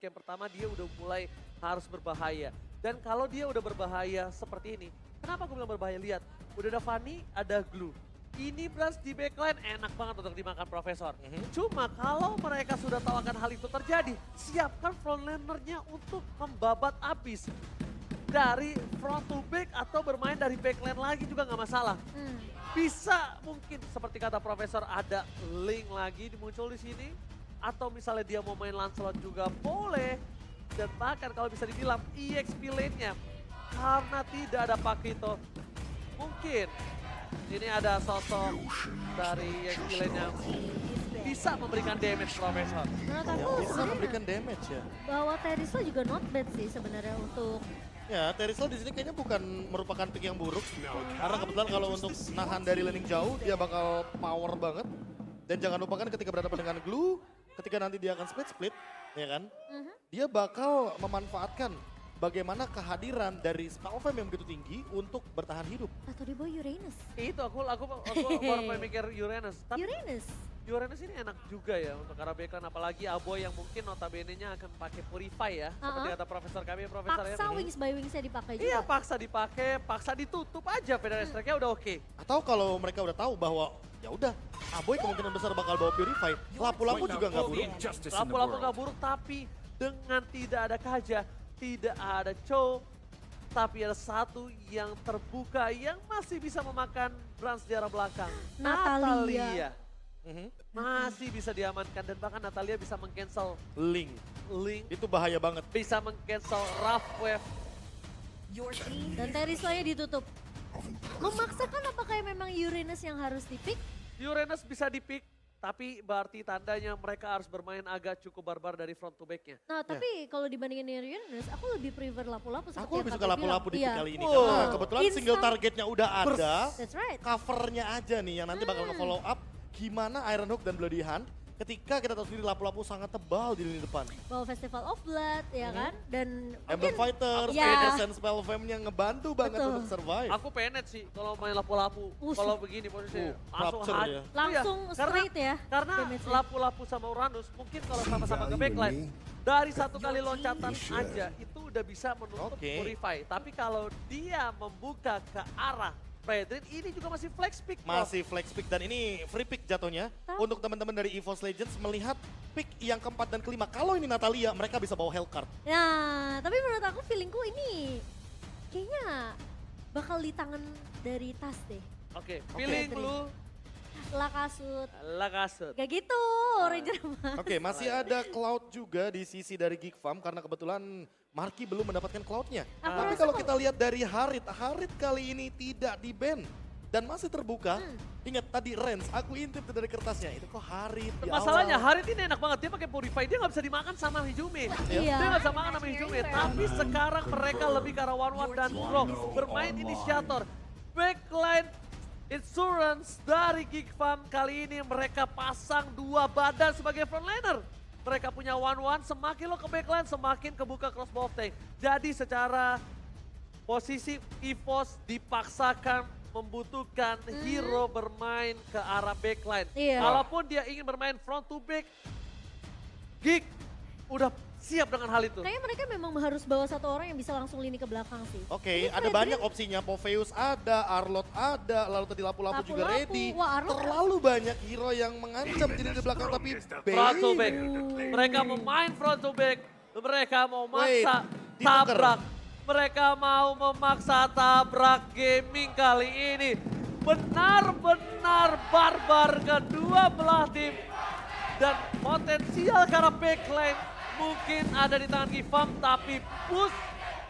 game pertama dia udah mulai harus berbahaya. Dan kalau dia udah berbahaya seperti ini, kenapa gue bilang berbahaya? Lihat, udah ada Fanny, ada Glue. Ini Brans di backline enak banget untuk dimakan Profesor. Cuma kalau mereka sudah tahu akan hal itu terjadi, siapkan frontlanernya untuk membabat abis. Dari front to back atau bermain dari backline lagi juga nggak masalah. Bisa mungkin seperti kata Profesor ada link lagi muncul di sini. Atau misalnya dia mau main Lancelot juga boleh. Dan bahkan kalau bisa dibilang EXP lane-nya karena tidak ada Pakito, mungkin ini ada sosok dari EXP lane-nya bisa memberikan damage Profesor. Menurut Ya, aku bisa memberikan damage ya. bahwa Terisla juga not bad sih sebenarnya untuk Ya, Terisla di sini kayaknya bukan merupakan pick yang buruk. Karena kebetulan kalau untuk nahan dari laning jauh, dia bakal power banget. Dan jangan lupakan ketika berhadapan dengan Glue, ketika nanti dia akan split, ya kan? Dia bakal memanfaatkan bagaimana kehadiran dari spell fam yang begitu tinggi untuk bertahan hidup. atau di bawah Uranus. Itu aku baru pengen mikir Uranus. Tapi Uranus. Uranus ini enak juga ya untuk arah backline, apalagi Aboy yang mungkin notabene-nya akan pakai Purify ya. Seperti kata Profesor kami, Profesor ya. Paksa wings by wingsnya dipakai juga. Iya, paksa dipakai, paksa ditutup aja Federal Strike-nya udah oke. Atau kalau mereka udah tahu bahwa ya udah, Aboy kemungkinan besar bakal bawa Purify. Lapu-lapu juga nggak buruk. Lapu-lapu nggak buruk, tapi dengan tidak ada Kaja, tidak ada Cho, tapi ada satu yang terbuka yang masih bisa memakan Brans di arah belakang. Natalia. Masih bisa diamankan dan bahkan Natalia bisa meng-cancel Link, Link, itu bahaya banget. bisa meng-cancel Rough Wave. Dan Terisla-nya ditutup. Memaksakan apakah memang Uranus yang harus dipick? Uranus bisa di-pick, tapi berarti tandanya mereka harus bermain agak cukup barbar dari front to back-nya. Nah tapi kalau dibandingin Uranus, aku lebih prefer lapu-lapu seperti Aku yang lebih Kak suka Teh lapu-lapu di bilang. pick kali ini. Wow. Karena kebetulan single Instant. targetnya udah ada. That's right. Covernya aja nih yang nanti bakal nge-follow up gimana Iron Hook dan Bloody Hand ketika kita tahu sendiri lapu-lapu sangat tebal di lini depan. Bawa Festival of Blood ya kan? Dan Ember Fighter, Ya. Essence Spell Fam-nya ngebantu banget Betul. untuk survive. Aku penet sih kalau main lapu-lapu. Kalau begini posisinya. Langsung Rapture hard. ya. langsung Iya, straight ya. Karena damage-nya. lapu-lapu sama Uranus mungkin kalau sama-sama ke backline dari satu kali loncatan aja itu udah bisa menutup Oke. Purify. Tapi kalau dia membuka ke arah Fredrin ini juga masih flex pick. Prof. Masih flex pick dan ini free pick jatuhnya. Untuk teman-teman dari EVOS Legends melihat pick yang keempat dan kelima. Kalau ini Natalia, mereka bisa bawa Hellcard. Nah, tapi menurut aku feelingku ini kayaknya bakal di tangan dari Tas deh. Oke, feeling Fredrin. lu Lakasut. Lakasut. Gak gitu, Ranger mah. Oke, masih ada Cloud juga di sisi dari Geek Farm karena kebetulan Marky belum mendapatkan Cloud-nya. Aku Tapi rasa kalau kok- kita lihat dari Harit kali ini tidak di-ban dan masih terbuka. Ingat tadi Rens, aku intip tuh dari kertasnya. Itu kok Harit di Masalahnya awal. Harit ini enak banget, dia pakai Purify, dia nggak bisa dimakan sama Hijume. Iya. Dia nggak bisa makan sama Hijume, tapi sekarang mereka lebih ke arah one-one dan bro, bermain inisiator. Backline Insurance dari Geek Farm kali ini mereka pasang dua badan sebagai frontliner. Mereka punya one-one, semakin lo ke backline semakin kebuka crossbow of tank. Jadi secara posisi EVOS dipaksakan membutuhkan hero bermain ke arah backline. Iya. Kalaupun dia ingin bermain front to back, Geek udah siap dengan hal itu. Kayaknya mereka memang harus bawa satu orang yang bisa langsung lini ke belakang sih. Oke, Ini ada Fredrin- banyak opsinya. Popheus ada, Arlot ada, lalu tadi lapu-lapu juga Lapu-lapu. ready. Wah, Arlot- Terlalu banyak hero yang mengancam di lini belakang tapi Front to back. baik. Mereka mau main front to back. Mereka mau Wait, maksa ditukar. tabrak. Mereka mau memaksa tabrak gaming kali ini. Benar-benar barbar kedua belah tim. Dan potensial karena backline mungkin ada di tangan Gifam, tapi push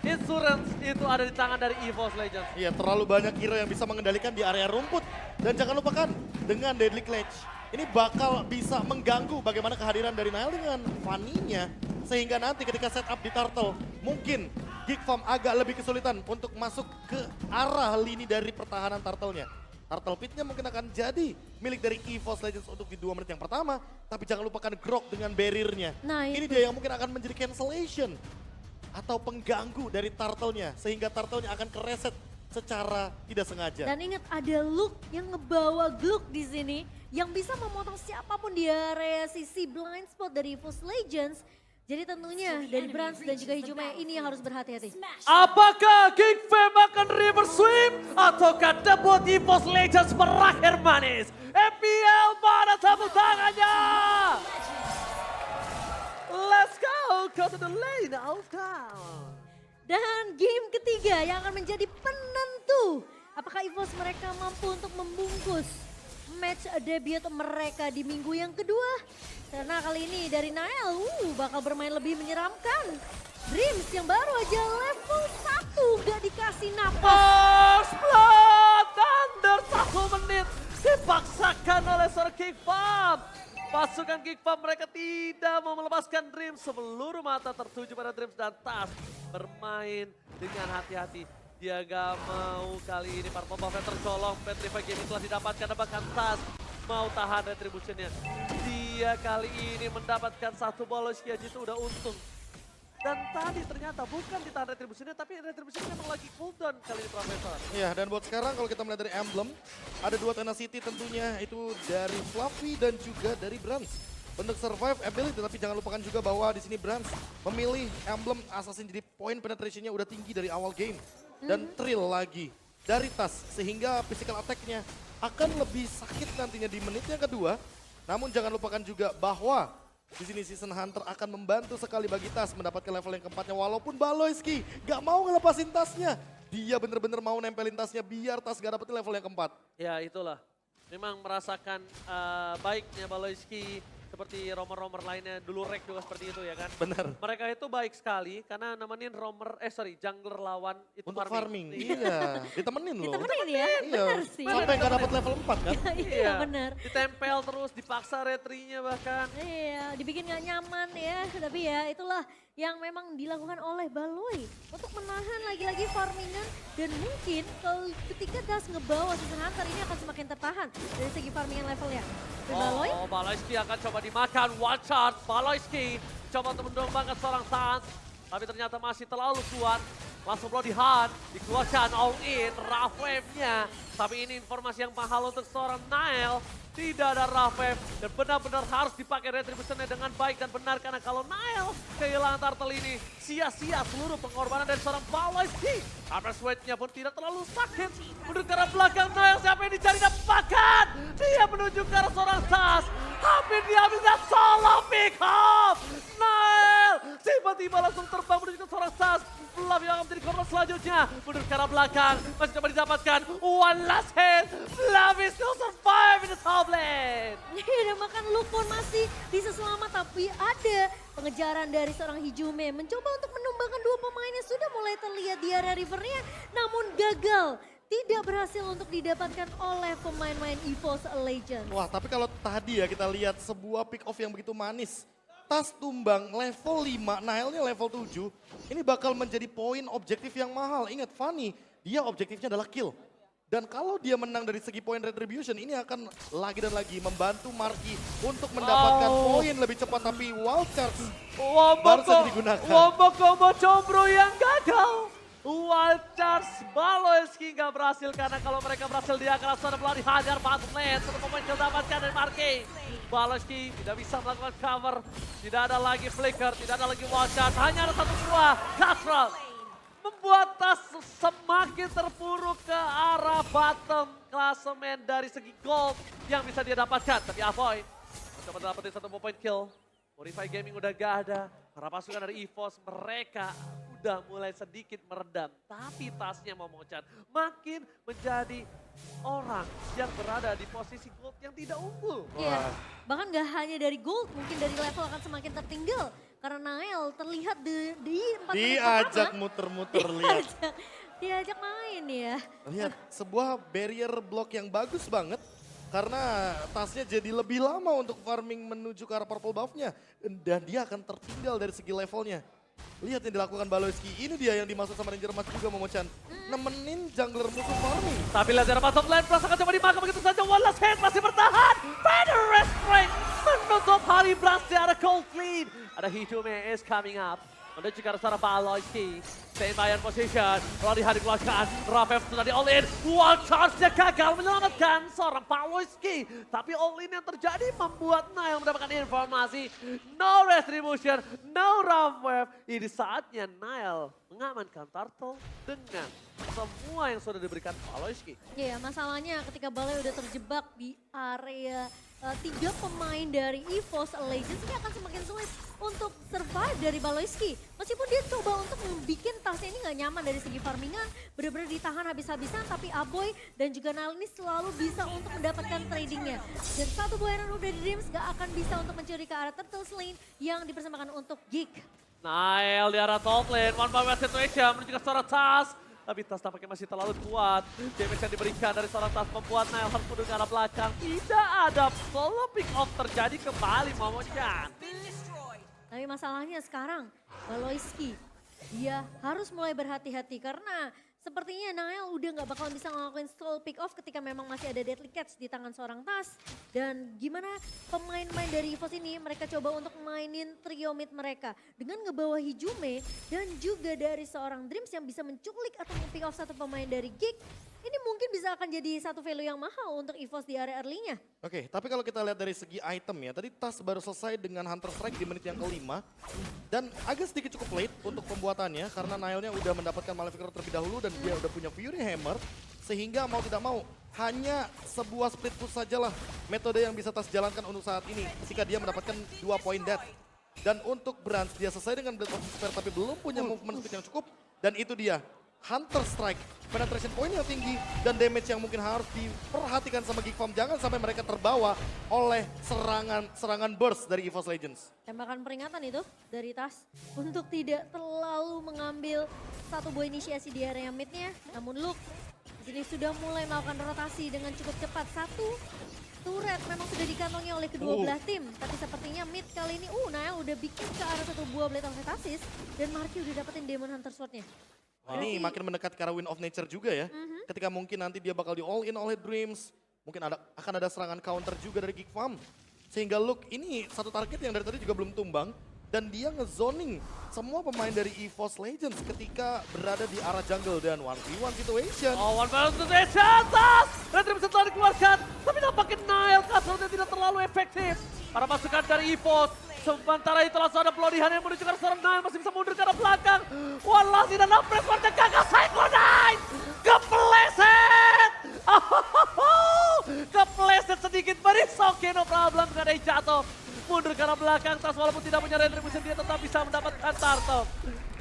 Insurance itu ada di tangan dari EVOS Legends. Iya, terlalu banyak hero yang bisa mengendalikan di area rumput. Dan jangan lupakan, dengan Deadly Clutch, ini bakal bisa mengganggu bagaimana kehadiran dari Nile dengan Fanny-nya. Sehingga nanti ketika setup di Turtle, mungkin Geek Farm agak lebih kesulitan untuk masuk ke arah lini dari pertahanan Turtle-nya. Turtle Pit-nya mungkin akan jadi milik dari EVOS Legends untuk di 2 menit yang pertama. Tapi jangan lupakan Grok dengan barrier-nya. Nah, Ini itu. dia yang mungkin akan menjadi cancellation atau pengganggu dari Turtle-nya sehingga Turtle-nya akan kereset secara tidak sengaja. Dan ingat ada Luke yang ngebawa Glook di sini yang bisa memotong siapapun di area sisi blind spot dari EVOS Legends. Jadi tentunya dari Brans dan juga Hijume ini yang harus berhati-hati. Apakah King Fam akan reverse sweep ataukah debut EVOS Legends berakhir manis? FPL mana tepuk tangannya? Let's go to the lane of down. Dan game ketiga yang akan menjadi penentu. Apakah EVOS mereka mampu untuk membungkus match debut mereka di minggu yang kedua? Karena kali ini dari Nael bakal bermain lebih menyeramkan. Dreams yang baru aja level 1 gak dikasih napas. First blood under 1 menit dipaksakan oleh seorang King Fam. Pasukan King Fam mereka tidak mau melepaskan Dreams. Seluruh mata tertuju pada Dreams dan Tas bermain dengan hati-hati. Dia gak mau kali ini Purple Buff tercolong. Petrify Gaming telah didapatkan, bahkan Tas mau tahan retributionnya. Dia kali ini mendapatkan 1 bolos aja itu udah untung. Dan tadi ternyata bukan ditahan retributionnya, tapi retributionnya memang lagi cooldown kali ini Profesor. Iya, dan buat sekarang kalau kita melihat dari emblem, ada 2 tenacity tentunya, itu dari Fluffy dan juga dari Brans. Untuk survive ability, tapi jangan lupakan juga bahwa di sini Brans memilih emblem assassin, jadi point penetrationnya udah tinggi dari awal game. Dan thrill lagi dari Tas, sehingga physical attack-nya akan lebih sakit nantinya di menit yang kedua. Namun jangan lupakan juga bahwa di sini Season Hunter akan membantu sekali bagi Tas mendapatkan level yang keempatnya. Walaupun Baloyski gak mau ngelepasin tasnya, dia bener-bener mau nempelin tasnya biar Tas gak dapetin level yang keempat. Ya itulah, memang merasakan baiknya Baloyski seperti romer-romer lainnya. Dulu Rek juga seperti itu ya kan. Benar. Mereka itu baik sekali karena nemenin jungler lawan itu Untuk farming, iya. Ditemenin loh. Ditemenin ya, Iya, benar sih. sampai gak dapet level 4 kan. Iya benar. Ditempel terus, dipaksa retrinya bahkan. Iya, dibikin gak nyaman ya. Tapi ya itulah yang memang dilakukan oleh Baloy untuk menahan lagi-lagi farmingan. Dan mungkin kalau ketika Das ngebawa Season Hunter ini akan semakin tertahan dari segi farmingan levelnya. Dan Baloy, Oh, Baloyski akan coba dimakan. One shot, Baloyski coba untuk mendongkrak seorang Sans. Tapi ternyata masih terlalu kuat. Langsung blow di hand, dikeluarkan all in, rough wave-nya. Tapi ini informasi yang mahal untuk seorang Nael. Tidak ada rough wave dan benar-benar harus dipakai retributionnya dengan baik dan benar. Karena kalau Nael kehilangan turtle ini, sia-sia seluruh pengorbanan dari seorang Baloyski. Average weight-nya pun tidak terlalu sakit. Menuju ke arah belakang Nael, siapa yang dicari dapatkan. Dia menuju ke arah seorang Tas. Hampir diambilnya solo pick up. Nael tiba-tiba langsung terbang menuju ke seorang Tas. Fluffy yang akan menjadi korban selanjutnya. Menuju ke arah belakang, masih coba didapatkan. One last hit. Fluffy still survive in the top lane. dan bahkan Luke pun masih bisa selamat. Tapi ada pengejaran dari seorang Hijume. Mencoba untuk menumbangkan 2 pemain yang sudah mulai terlihat di area rivernya. Namun gagal. Tidak berhasil untuk didapatkan oleh pemain-pemain EVOS Legends. Wah, tapi kalau tadi ya kita lihat sebuah pick off yang begitu manis. Tas tumbang level 5, Naelnya level 7. Ini bakal menjadi poin objektif yang mahal. Ingat Fanny, dia objektifnya adalah kill. Dan kalau dia menang dari segi poin retribution, ini akan lagi dan lagi membantu Marky untuk mendapatkan poin lebih cepat. Tapi wild charge baru saja digunakan. Wombo combo combro yang gagal. Wild charge Baloyski nggak berhasil karena kalau mereka berhasil dia akan langsung bola dihajar bottom lane. 1 pemain kill dapatkan dari Marky. Baloyski tidak bisa melakukan cover. Tidak ada lagi flicker, tidak ada lagi wild charge. Hanya ada 1 buah Cutthroat. Membuat Tas semakin terpuruk ke arah bottom klasemen dari segi gold yang bisa dia dapatkan. Tapi Avoid mencoba dapetin 1 point kill. Modify Gaming udah gak ada. Para pasukan dari EVOS mereka udah mulai sedikit meredam. Tapi Tasnya Momochan makin menjadi orang yang berada di posisi gold yang tidak unggul. Iya, bahkan gak hanya dari gold, mungkin dari level akan semakin tertinggal. Karena Nael terlihat di 4 menit Diajak pertama. muter-muter lihat. Diajak main ya. Lihat sebuah barrier block yang bagus banget. Karena tasnya jadi lebih lama untuk farming menuju ke arah purple buff-nya. Dan dia akan tertinggal dari segi levelnya. Lihat yang dilakukan Baloyski. Ini dia yang dimaksud sama Ranger Mas juga Momochan. Nemenin jungler musuh farming. Tapi lihat dari bottom lane, Pras akan coba dimakan begitu saja. One last hit masih bertahan. Feather Restraint menutup hari Pras di arah cold clean. Ada Hijume is coming up. Menuju ke arah Baloyski. Stay by in position. Larihan dikeluarkan. Rafev sudah di all-in. One charge-nya gagal menyelamatkan seorang Baloyski. Tapi all-in yang terjadi membuat Nile mendapatkan informasi. No retribution, no Rafev. Ini saatnya Nile mengamankan Turtle dengan semua yang sudah diberikan Baloyski. Iya, masalahnya ketika Balai udah terjebak di area 3 pemain dari EVOS Legends ini akan semakin sulit untuk survive dari Baloyski. Meskipun dia coba untuk membuat tasnya ini nggak nyaman dari segi farmingan, benar-benar ditahan habis-habisan, tapi Aboy dan juga Nile ini selalu bisa untuk mendapatkan tradingnya. Dan satu buah Iron dari Dreams nggak akan bisa untuk mencuri ke arah Turtle Lane yang dipersembahkan untuk Geek. Nile di arah top lane, one by one situation menuju ke seorang Tas. Tapi Tas tampaknya masih terlalu kuat. Damage yang diberikan dari seorang Tas membuat Nile harus mundur ke arah belakang. Tidak ada solo pick off terjadi kembali Momochan. Tapi masalahnya sekarang Baloyski dia harus mulai berhati-hati karena sepertinya Nile udah nggak bakalan bisa ngelakuin stall pick off ketika memang masih ada Deadly Catch di tangan seorang Tas. Dan gimana pemain-pemain dari EVOS ini mereka coba untuk mainin trio mid mereka dengan ngebawa Hijume dan juga dari seorang Dreams yang bisa menculik atau pick off satu pemain dari Geek. Ini mungkin bisa akan jadi satu value yang mahal untuk EVOS di area early-nya. Oke, tapi kalau kita lihat dari segi item ya, tadi Tas baru selesai dengan Hunter Strike di menit yang kelima. Dan agak sedikit cukup late untuk pembuatannya karena Nile-nya udah mendapatkan Maleficar terlebih dahulu dan dia udah punya Fury Hammer. Sehingga mau tidak mau, hanya sebuah split push sajalah metode yang bisa Tas jalankan untuk saat ini ketika dia mendapatkan 2 poin death. Dan untuk Brands, dia selesai dengan Blade of Despair tapi belum punya movement speed yang cukup. Dan itu dia, Hunter Strike, penetration point yang tinggi dan damage yang mungkin harus diperhatikan sama Geek Farm. Jangan sampai mereka terbawa oleh serangan burst dari EVOS Legends. Tembakan peringatan itu dari Tas untuk tidak terlalu mengambil satu buah inisiasi di area midnya. Namun Luke di sini sudah mulai melakukan rotasi dengan cukup cepat. Satu turret memang sudah dikantongi oleh kedua belah tim. Tapi sepertinya mid kali ini Nile udah bikin ke arah satu buah Blade of Metasis dan Marky udah dapetin Demon Hunter Sword-nya. Ini makin mendekat ke arah Wind of Nature juga ya. Ketika mungkin nanti dia bakal di all in oleh Dreams. Mungkin akan ada serangan counter juga dari Geek Farm. Sehingga Luke ini satu target yang dari tadi juga belum tumbang. Dan dia ngezoning semua pemain dari EVOS Legends ketika berada di arah jungle dan 1v1 situation. Oh, one by one situation, Tas! Retribution telah dikeluarkan, tapi nampaknya Nile kasurnya tidak terlalu efektif. Para pasukan dari EVOS, sementara itu langsung ada pelodihan yang menuju ke arah seorang Nile, masih bisa mundur ke arah belakang. Walah, tidak nampres, warga gagal, Psycho Knight! Kepleset! Kepleset sedikit, but it's okay, no problem, gak ada yang jatuh. Mundur ke arah belakang, Tas walaupun tidak punya retribution dia tetap bisa mendapatkan Turtle.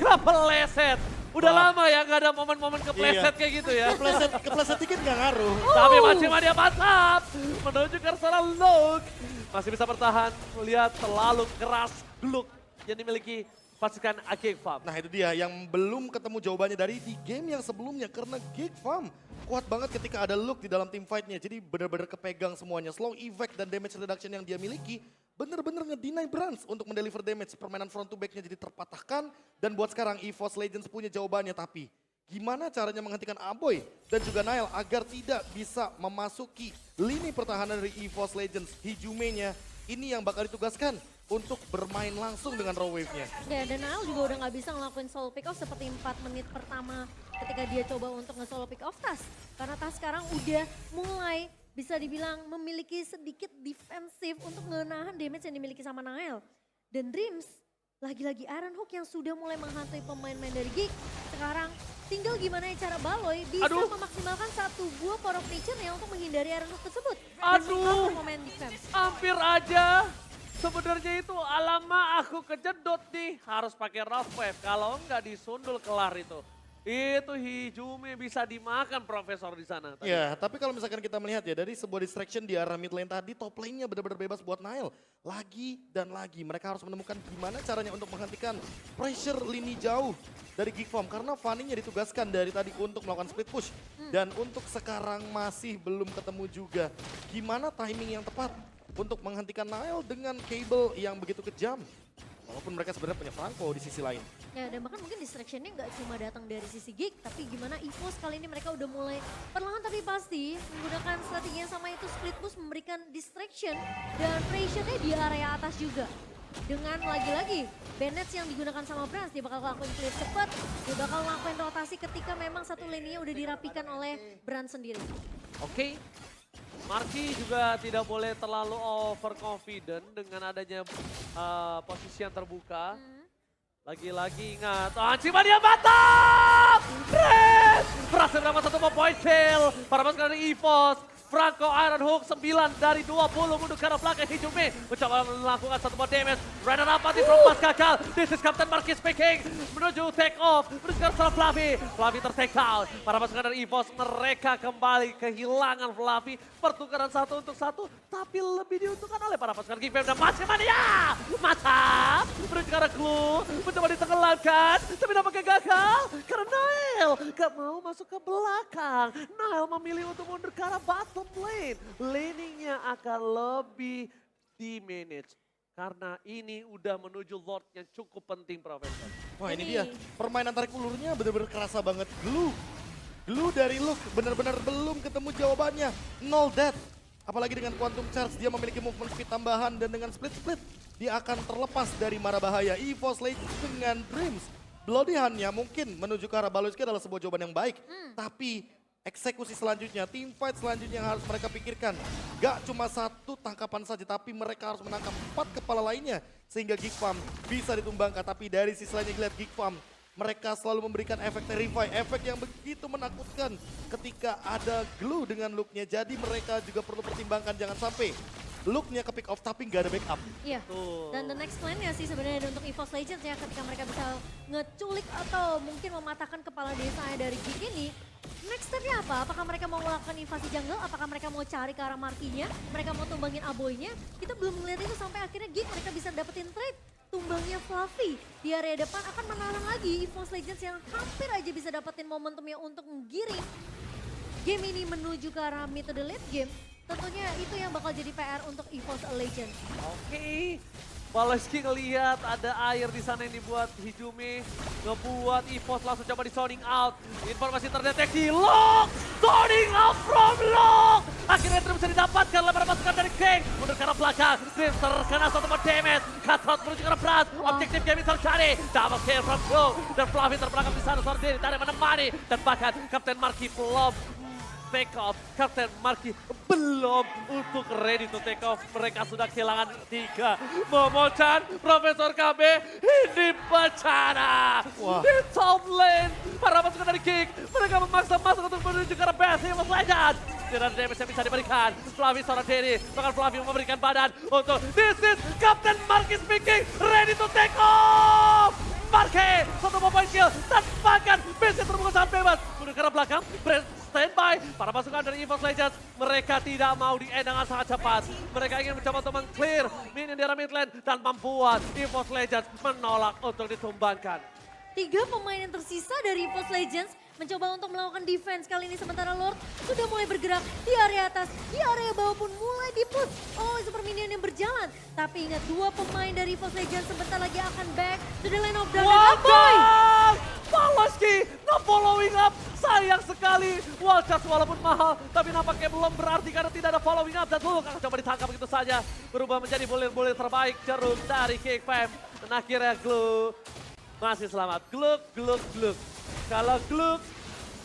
Kepleset. Udah lama ya gak ada momen-momen kepleset kayak gitu ya. Kepleset dikit gak ngaruh. Tapi masih dia mantap. Menuju ke arah Luke. Masih bisa bertahan, melihat terlalu keras Luke yang dimiliki pasukan Geek Farm. Nah itu dia yang belum ketemu jawabannya dari di game yang sebelumnya. Karena Geek Farm kuat banget ketika ada Luke di dalam team fight-nya. Jadi benar-benar kepegang semuanya. Slow effect dan damage reduction yang dia miliki bener-bener ngedeny Brands untuk mendeliver damage. Permainan front to back-nya jadi terpatahkan. Dan buat sekarang EVOS Legends punya jawabannya. Tapi gimana caranya menghentikan Aboy dan juga Nile agar tidak bisa memasuki lini pertahanan dari EVOS Legends. Hijume-nya ini yang bakal ditugaskan untuk bermain langsung dengan raw wave-nya. Ya, dan Nile juga udah nggak bisa ngelakuin solo pick off seperti 4 menit pertama ketika dia coba untuk nge-solo pick off Tas. Karena Tas sekarang udah mulai bisa dibilang memiliki sedikit defensif untuk menahan damage yang dimiliki sama Nile. Dan Dreams, lagi-lagi Iron Hook yang sudah mulai menghantui pemain-pemain dari Geek. Sekarang tinggal gimana cara Baloy bisa memaksimalkan satu buah Power of Nature-nya untuk menghindari Iron Hook tersebut. Aduh, pemain defense. hampir aja. Sebenarnya itu alama aku kejedot nih. Harus pakai rough wave, kalau enggak disundul kelar itu. Itu Hijume bisa dimakan Profesor di sana. Tadi. Ya, tapi kalau misalkan kita melihat ya dari sebuah distraction di arah mid lane tadi, top lane-nya benar-benar bebas buat Nile. Lagi dan lagi mereka harus menemukan gimana caranya untuk menghentikan pressure lini jauh dari Geek Farm. Karena Fanny-nya ditugaskan dari tadi untuk melakukan split push. Dan untuk sekarang masih belum ketemu juga gimana timing yang tepat untuk menghentikan Nile dengan Cable yang begitu kejam. Walaupun mereka sebenarnya punya Franco di sisi lain. Ya, dan bahkan mungkin distraction-nya nggak cuma datang dari sisi Geek, tapi gimana EVOS kali ini mereka udah mulai perlahan tapi pasti menggunakan strategi yang sama, itu split push memberikan distraction dan pressure-nya di area atas juga. dengan lagi-lagi Bennett yang digunakan sama Brans. Dia bakal ngelakuin clear cepet, dia bakal ngelakuin rotasi ketika memang satu lane-nya udah dirapikan oleh Brans sendiri. Oke. Marky juga tidak boleh terlalu overconfident dengan adanya posisi yang terbuka. Lagi-lagi ingat, Ciman dia mantap! Berhasil mendapat 1 point kill. Para pasukan dari EVOS. Franco Iron Hook 9 dari 20 mundur ke arah belakang Hijumi. Mencoba melakukan 1 more damage. Renan Apati from pas gagal. This is Captain Marquis speaking. Menuju take off. Menuju ke arah Fluffy. Fluffy ter-take out. Para pasukan dari EVOS mereka kembali kehilangan Fluffy. Pertukaran 1 untuk 1. Tapi lebih diuntungkan oleh para pasukan Geek Fam dan Masih Mania. Mantap. Menuju ke arah Glue. Mencoba ditenggelamkan. Tapi nampaknya gagal. Karena Nail gak mau masuk ke belakang. Nail memilih untuk mundur ke arah bottom lane. Laningnya akan lebih di-manage. Karena ini udah menuju Lord yang cukup penting, Profesor. Wah ini dia, permainan tarik ulurnya bener-bener kerasa banget. Glue dari Luke bener-bener belum ketemu jawabannya. 0 death. Apalagi dengan Quantum Charge dia memiliki movement speed tambahan dan dengan split-split dia akan terlepas dari mara bahaya. EVOS Lane dengan Dreams. Bloody Hand-nya mungkin menuju ke arah Baloski adalah sebuah jawaban yang baik. Tapi eksekusi selanjutnya, team fight selanjutnya yang harus mereka pikirkan. Gak cuma 1 tangkapan saja, tapi mereka harus menangkap 4 kepala lainnya. Sehingga Geek Farm bisa ditumbangkan, tapi dari sisi lainnya lihat Geek Farm. Mereka selalu memberikan efek Terrify, efek yang begitu menakutkan ketika ada Glue dengan look-nya. Jadi mereka juga perlu pertimbangkan jangan sampai look-nya ke pick off tapi nggak ada backup. Iya, dan the next plan-nya sih sebenarnya untuk EVOS Legends ya ketika mereka bisa ngeculik atau mungkin mematahkan kepala desanya dari Geek ini. Next step-nya apa? Apakah mereka mau melakukan invasi jungle? Apakah mereka mau cari ke arah Markinya? Mereka mau tumbangin Aboynya? Kita belum melihat itu sampai akhirnya Geek mereka bisa dapetin trade. Tumbangnya Fluffy di area depan akan menahan lagi EVOS Legends yang hampir aja bisa dapetin momentumnya untuk menggiring game ini menuju ke arah mid to the late game. Tentunya itu yang bakal jadi PR untuk EVOS Legends. Oke. Baloski ngelihat ada air di sana yang dibuat Hijumi. Ngebuat EVOS langsung coba di zoning out. Informasi terdeteksi. Lock! Zoning out from Lock! Akhirnya Dream bisa didapatkan oleh para pasukan dari King. Mundur ke arah belakang. Dream terkena 1 more damage. Cutthroat menuju ke arah Brad. Objektif game terjadi. Double kill from Glue. Dan Fluffy terperangkap di sana. Sordini tarik menemani. Dan bahkan Kapten Marky belum take off. Kapten Marky belum untuk ready to take off. Mereka sudah kehilangan 3. Momochan, Profesor KB, ini bencana. Di top lane, para pasukan dari King. Mereka memaksa masuk untuk menuju ke arah base EVOS Legends. Tidak ada damage yang bisa diberikan. Fluffy seorang diri, bahkan Fluffy memberikan badan untuk this is Kapten Marky speaking, ready to take off. Marky, 1 point kill, dan bahkan base terbuka sangat bebas. Menuju ke arah belakang, standby. Para pasukan dari EVOS Legends, mereka tidak mau di-end dengan sangat cepat. Mereka ingin mencoba untuk meng-clear minion di arah mid lane dan membuat EVOS Legends menolak untuk ditumbangkan. 3 pemain yang tersisa dari EVOS Legends mencoba untuk melakukan defense kali ini sementara Lord sudah mulai bergerak di area atas, di area bawah pun mulai di-push oleh super minion yang berjalan. Tapi ingat 2 pemain dari EVOS Legends sebentar lagi akan back to the lane of darkness. Boy! Baloski nge-following up, sayang sekali. Wildcard walaupun mahal, tapi nampaknya belum berarti karena tidak ada following up. Dan Hulk akan coba ditangkap begitu saja. Berubah menjadi bulir-bulir terbaik Jeruk dari King Fam. Dan akhirnya Glue masih selamat. Gluk. Kalau Gluk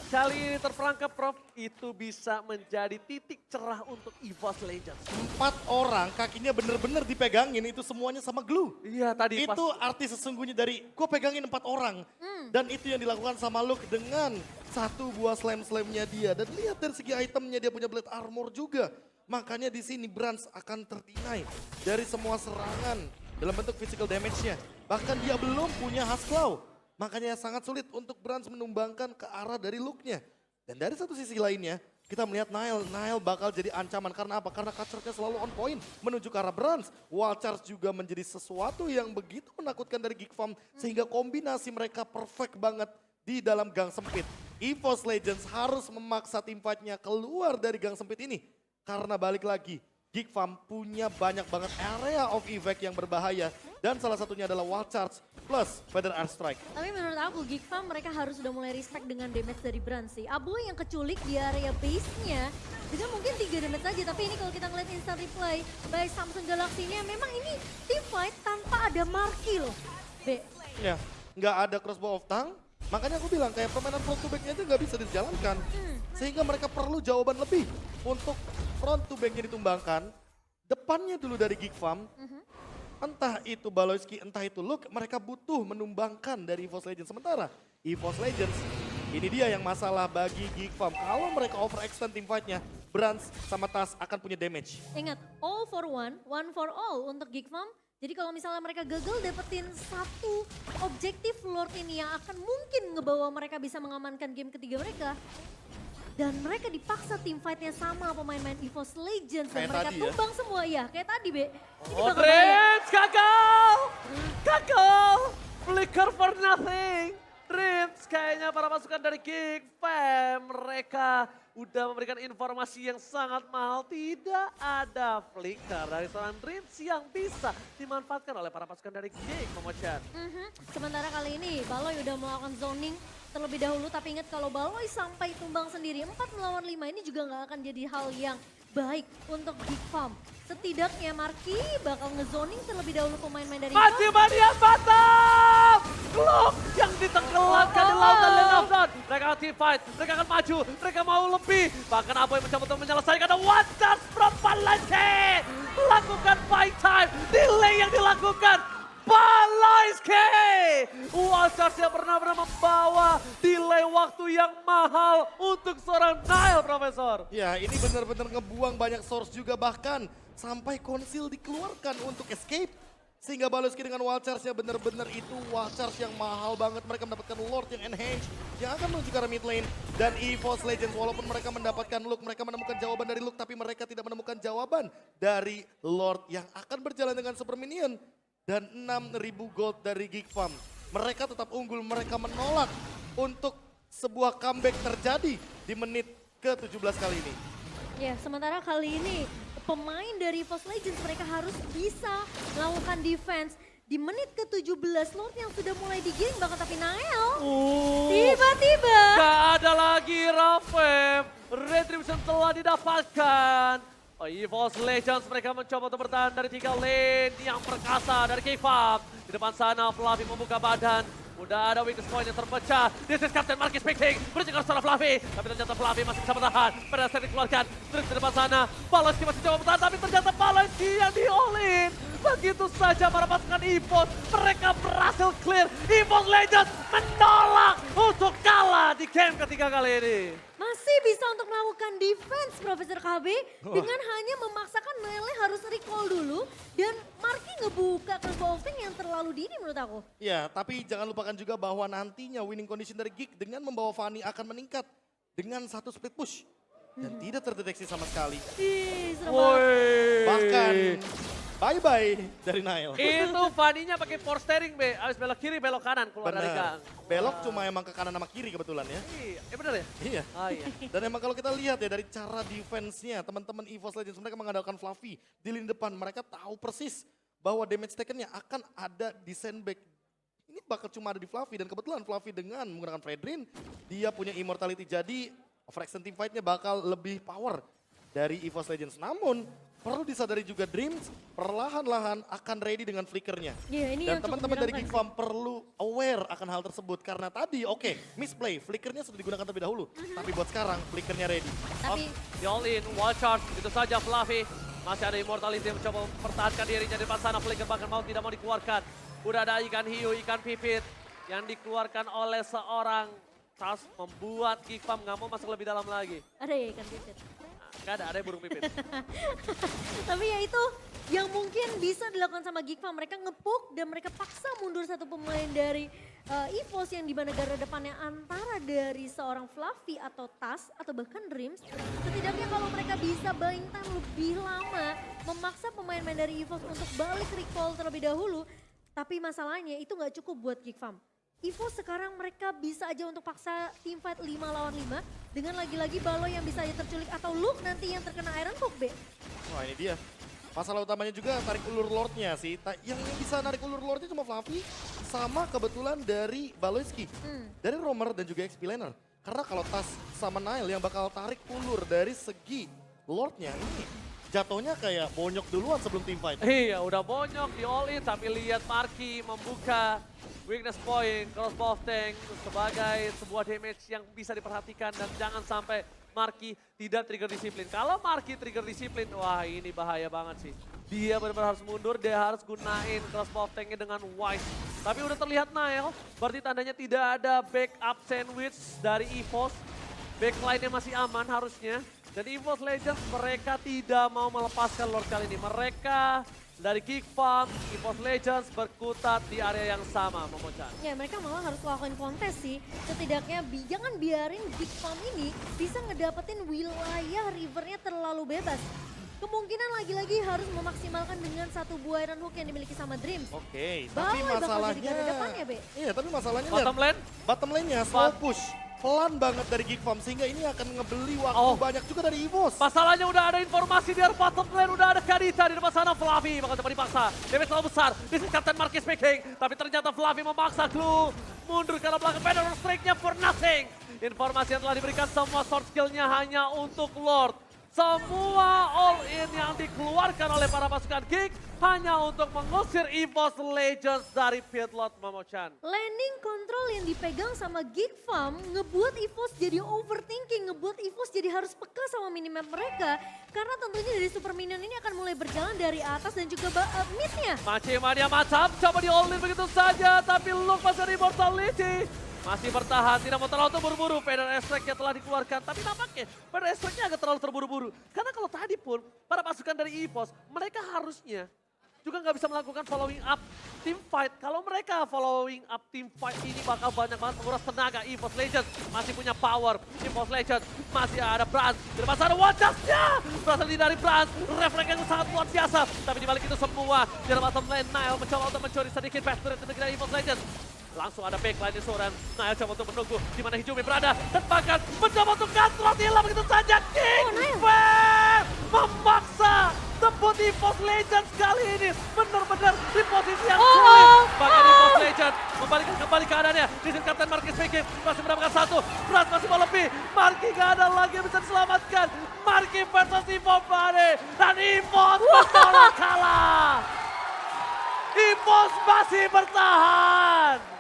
kali ini terperangkap, Prof, itu bisa menjadi titik cerah untuk EVOS Legends. 4 orang kakinya bener-bener dipegangin, itu semuanya sama Glue. Iya tadi pas. Itu arti sesungguhnya dari gue pegangin 4 orang. Dan itu yang dilakukan sama Luke dengan 1 buah slam-slamnya dia. Dan lihat dari segi itemnya dia punya blade armor juga. Makanya di sini Brans akan terdinai dari semua serangan dalam bentuk physical damage-nya. Bahkan dia belum punya Husklow. Makanya sangat sulit untuk Brans menumbangkan ke arah dari Luke-nya. Dan dari satu sisi lainnya, kita melihat Nile bakal jadi ancaman. Karena apa? Karena catcher-nya selalu on point menuju ke arah Brans. Wild Charge juga menjadi sesuatu yang begitu menakutkan dari Geek Farm. Sehingga kombinasi mereka perfect banget di dalam gang sempit. EVOS Legends harus memaksa tim fight-nya keluar dari gang sempit ini. Karena balik lagi, Geek Farm punya banyak banget area of effect yang berbahaya. Dan salah satunya adalah Wild Charge plus Feather Airstrike. Tapi menurut aku Geek Farm mereka harus sudah mulai respect dengan damage dari Brans sih. Abu yang keculik di area base-nya dengan mungkin 3 damage saja. Tapi ini kalau kita ngeliat instant replay by Samsung Galaxy-nya, memang ini team fight tanpa ada Marky loh. B. Ya, nggak ada crossbow of tongue. Makanya aku bilang kayak permainan front to back-nya aja nggak bisa dijalankan. Sehingga mereka perlu jawaban lebih untuk front to back-nya ditumbangkan. Depannya dulu dari Geek Farm. Entah itu Baloyski, entah itu Luke, mereka butuh menumbangkan dari EVOS Legends. Sementara EVOS Legends, ini dia yang masalah bagi Geek Farm. Kalau mereka overextend team fight-nya, Brans sama Tas akan punya damage. Ingat, all for one for all untuk Geek Farm. Jadi kalau misalnya mereka gagal dapetin satu objektif Lord ini yang akan mungkin ngebawa mereka bisa mengamankan game ketiga mereka. Dan mereka dipaksa tim fight-nya sama pemain-pemain EVOS Legends. Dan Kayak mereka tadi ya. tumbang semua ya, kayak tadi Be. Ini Oh, bakal bahaya. Dreams gagal! Gagal! Flicker for nothing! Dreams kayaknya para pasukan dari Geek Fam. Mereka udah memberikan informasi yang sangat mahal. Tidak ada flicker dari seorang Dreams yang bisa dimanfaatkan oleh para pasukan dari Geek, Momochan. Sementara kali ini Baloy udah melakukan zoning terlebih dahulu, tapi ingat kalau Baloy sampai tumbang sendiri 4 melawan 5 ini juga nggak akan jadi hal yang baik untuk Geek Farm. Setidaknya Marky bakal ngezoning terlebih dahulu pemain-pemain dari Maju Mania Batam! Glock yang ditenggelamkan di lautan Lane of Dawn. Mereka akan team fight, mereka akan maju, mereka mau lebih. Bahkan apa yang mencoba untuk menyelesaikan ada one touch from Valente. Lakukan fight time, delay yang dilakukan. Baloyski! Charge-nya benar-benar membawa delay waktu yang mahal untuk seorang Nile, Profesor. Ya, ini benar-benar ngebuang banyak source juga, bahkan sampai konsil dikeluarkan untuk escape. Sehingga Baloyski dengan wall charge-nya benar-benar itu wall charge yang mahal banget. Mereka mendapatkan Lord yang enhance, yang akan menuju ke arah mid lane. Dan EVOS Legends, walaupun mereka mendapatkan Luke, mereka menemukan jawaban dari Luke, tapi mereka tidak menemukan jawaban dari Lord yang akan berjalan dengan super minion. Dan 6.000 gold dari Geek Farm. Mereka tetap unggul, mereka menolak untuk sebuah comeback terjadi di menit ke-17 kali ini. Ya, sementara kali ini pemain dari EVOS Legends mereka harus bisa melakukan defense. Di menit ke-17 Lord yang sudah mulai digiring bahkan tapi Nael tiba-tiba Gak ada lagi Rafem. Retribution telah didapatkan. EVOS Legends mereka mencoba untuk bertahan dari 3 lane yang perkasa dari K-Fab. Di depan sana Fluffy membuka badan. Udah ada weakness point yang terpecah. This is Captain Marky speaking. Berjaga secara Fluffy. Tapi ternyata Fluffy masih bisa bertahan. Pada saat dikeluarkan. Terus di depan sana. Baloyski masih coba bertahan. Tapi ternyata Baloyski yang di all-in. Begitu saja para pasukan EVOS. Mereka berhasil clear. EVOS Legends menolak untuk kalah di game ketiga kali ini. masih bisa untuk melakukan defense Profesor KB dengan hanya memaksakan Nele harus recall dulu dan Marky ngebuka ke Bolting yang terlalu dini menurut aku. Ya, tapi jangan lupakan juga bahwa nantinya winning condition dari Geek dengan membawa Fanny akan meningkat dengan satu split push. Dan tidak terdeteksi sama sekali. Ih, serem banget. Woi. Bahkan bye-bye dari Nile. Itu Fanny-nya pakai force steering, Be. Habis belok kiri, belok kanan keluar dari gang. Belok cuma emang ke kanan sama kiri kebetulan ya. Iya, bener ya? Iya. Oh iya. Dan emang kalau kita lihat ya dari cara defense-nya, teman-teman EVOS Legends mereka mengandalkan Fluffy di lini depan. Mereka tahu persis bahwa damage taken-nya akan ada di sandbag. Ini bakal cuma ada di Fluffy dan kebetulan Fluffy dengan menggunakan Fredrin, dia punya immortality jadi overextend team fight-nya bakal lebih power dari EVOS Legends. Namun perlu disadari juga Dreams perlahan-lahan akan ready dengan flickernya. Iya, ini Dan yang cukup teman-teman dari menyenangkan Geek Farm perlu aware akan hal tersebut. Karena tadi oke, misplay, flickernya sudah digunakan terlebih dahulu. Tapi buat sekarang flickernya ready. Tapi Di all in, wall charge, itu saja Fluffy. Masih ada immortality yang mencoba mempertahankan dirinya di depan sana. Flicker bahkan mau tidak mau dikeluarkan. Udah ada ikan hiu, ikan pipit yang dikeluarkan oleh seorang Tas membuat Geek Farm nggak mau masuk lebih dalam lagi. ada ya ikan pipit. Nggak ada burung pipit. Tapi ya itu yang mungkin bisa dilakukan sama Geek Farm. Mereka ngepuk dan mereka paksa mundur satu pemain dari EVOS yang di mana garda depannya antara dari seorang Fluffy atau Tas atau bahkan Dreams. Setidaknya kalau mereka bisa buying time lebih lama, memaksa pemain-pemain dari EVOS untuk balik recall terlebih dahulu. Tapi masalahnya itu nggak cukup buat Geek Farm. EVOS sekarang mereka bisa aja untuk paksa team fight 5 lawan 5 dengan lagi-lagi Balo yang bisa aja terculik atau Luke nanti yang terkena Iron Hook, Be. Wah ini dia. Masalah utamanya juga tarik ulur Lordnya sih. Yang bisa narik ulur Lordnya cuma Fluffy sama kebetulan dari Baloyski. Dari Romer dan juga XP Laner. Karena kalau Tas sama Nile yang bakal tarik ulur dari segi Lordnya ini jatuhnya kayak bonyok duluan sebelum team fight. Iya, udah bonyok di all in, tapi lihat Marky membuka weakness point, crossbow tank sebagai sebuah damage yang bisa diperhatikan dan jangan sampai Marky tidak trigger disiplin. Kalau Marky trigger disiplin, wah ini bahaya banget sih. Dia benar-benar harus mundur, dia harus gunain crossbow tanknya dengan wise. Tapi udah terlihat Nile, berarti tandanya tidak ada backup sandwich dari EVOS. Backline-nya masih aman harusnya. Dan EVOS Legends mereka tidak mau melepaskan Lord kali ini. Mereka dari Geek Farm, EVOS Legends berkutat di area yang sama, Momochan. Ya mereka malah harus lakukan kontes sih. Setidaknya jangan biarin Geek Farm ini bisa ngedapetin wilayah rivernya terlalu bebas. Kemungkinan lagi-lagi harus memaksimalkan dengan satu buah Iron Hook yang dimiliki sama Dreams. Oke, Bawah tapi bakal jadi masalahnya... garda depannya, Be. Iya, tapi masalahnya Bottom lane? bottom lane-nya slow push. Pelan banget dari Geek Farm, sehingga ini akan ngebeli waktu banyak juga dari EVOS. Masalahnya udah ada informasi di bottom lane, udah ada Kadita di depan sana. Fluffy bakal coba dipaksa. Damage terlalu besar. This is Captain Marquis speaking. Tapi ternyata Fluffy memaksa Clue mundur karena belakang Banner Strike-nya for nothing. Informasi yang telah diberikan semua sword skill-nya hanya untuk Lord. Semua all-in yang dikeluarkan oleh para pasukan Geek hanya untuk mengusir EVOS Legends dari Pidlot, Momochan. Landing control yang dipegang sama Geek Farm ngebuat EVOS jadi overthinking, ngebuat EVOS jadi harus peka sama minimap mereka. Karena tentunya dari super minion ini akan mulai berjalan dari atas dan juga mid-nya. Mania macam coba di all-in begitu saja, tapi Luke masih ada immortality. Masih bertahan, tidak mau terlalu terburu-buru. Feather Strike yang telah dikeluarkan. Tapi nampaknya Feather Strike-nya agak terlalu terburu-buru. Karena kalau tadi pun para pasukan dari EVOS, mereka harusnya juga nggak bisa melakukan following up team fight. Kalau mereka following up team fight ini bakal banyak banget menguras tenaga. EVOS Legends masih punya power. EVOS Legends masih ada Brans. Di depan sana one-touch-nya berasal dari Brans. Refleks yang sangat luar biasa. Tapi dibalik itu semua, di bottom lane Nile mencoba untuk mencuri sedikit fast turret dari EVOS Legends. Langsung ada backline di Soran. Nile coba untuk menunggu di mana Hijumi berada. Dan bahkan mencoba untuk kontrol hilang begitu saja. King Bear memaksa tebut EVOS Legends kali ini. Benar-benar di posisi yang sulit. Bahkan EVOS Legends membalikkan kembali keadaannya. Di sini Captain Marquis speaking. Masih mendapatkan satu. Brans masih mau lebih. Marquis gak ada lagi yang bisa diselamatkan. Marquis versus EVOS Bade. Dan EVOS bertolak kalah. EVOS masih bertahan.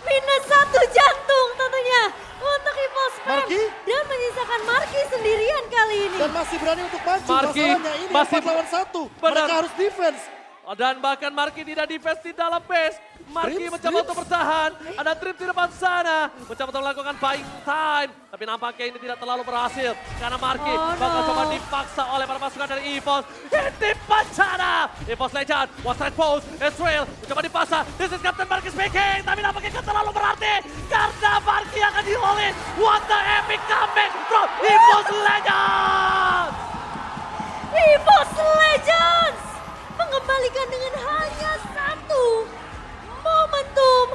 Minus 1 jantung tentunya untuk EVOS Fam. Marky? Dan menyisakan Marky sendirian kali ini. Dan masih berani untuk maju. Marky Masalahnya ini masih 4 lawan 1. benar. Mereka harus defense. Dan bahkan Marky tidak defense di dalam base. Marky Dreams, mencoba Dreams. untuk bertahan. Ada Dream di depan sana. Mencoba untuk melakukan buying time. Tapi nampaknya ini tidak terlalu berhasil. Karena Marky bakal coba dipaksa oleh para pasukan dari EVOS. Ini bencana. EVOS Legend, one side pose, Ezreal mencoba dipaksa. This is Captain Marky speaking. Tapi nampaknya gak terlalu berarti. Karena Marky akan di-all-in. What the epic comeback from EVOS Legends. EVOS Legends mengembalikan dengan hanya satu momentum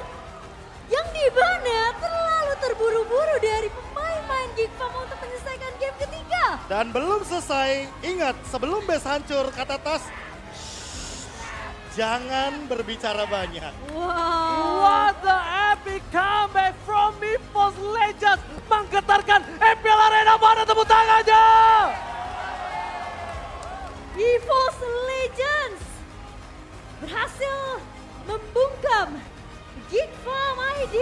yang dimana terlalu terburu-buru dari pemain-pemain Geek Farm untuk menyelesaikan game ketiga. Dan belum selesai. Ingat, sebelum base hancur, kata Tas, jangan berbicara banyak. Wow. What the epic comeback from EVOS Legends. Menggetarkan MPL Arena, mana tepuk tangannya? EVOS Legends berhasil membungkam Geek Farm ID.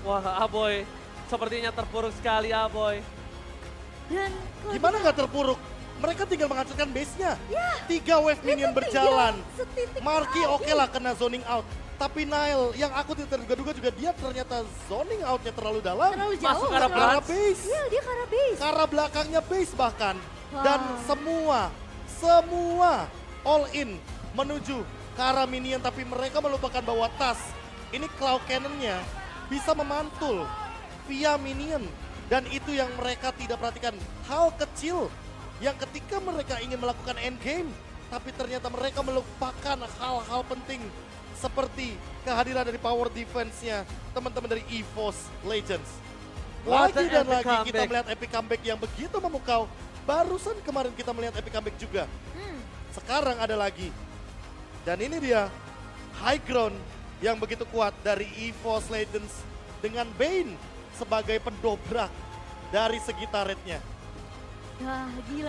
Wah Aboy, sepertinya terpuruk sekali Aboy. Dan Gimana nggak terpuruk? Mereka tinggal menghancurkan base-nya. Ya, 3 wave minion itu berjalan. setitik Marky lagi. oke lah kena zoning out. Tapi Nile yang aku tidak terduga-duga juga dia ternyata zoning outnya terlalu dalam. Terlalu jauh. Masuk arah Ke arah Brans. base. Iya, dia ke arah base. Ke arah belakangnya base bahkan. Wah. Dan semua all in menuju ke arah minion. Tapi mereka melupakan bahwa Tas, ini Cloud Cannon-nya bisa memantul via minion. Dan itu yang mereka tidak perhatikan. Hal kecil yang ketika mereka ingin melakukan endgame, tapi ternyata mereka melupakan hal-hal penting seperti kehadiran dari power defense-nya teman-teman dari EVOS Legends. What Lagi an dan epic lagi kita comeback. melihat epic comeback yang begitu memukau. Barusan kemarin kita melihat epic comeback juga. Sekarang ada lagi. Dan ini dia high ground yang begitu kuat dari EVOS Legends dengan Bane sebagai pendobrak dari segi turretnya. Wah, gila.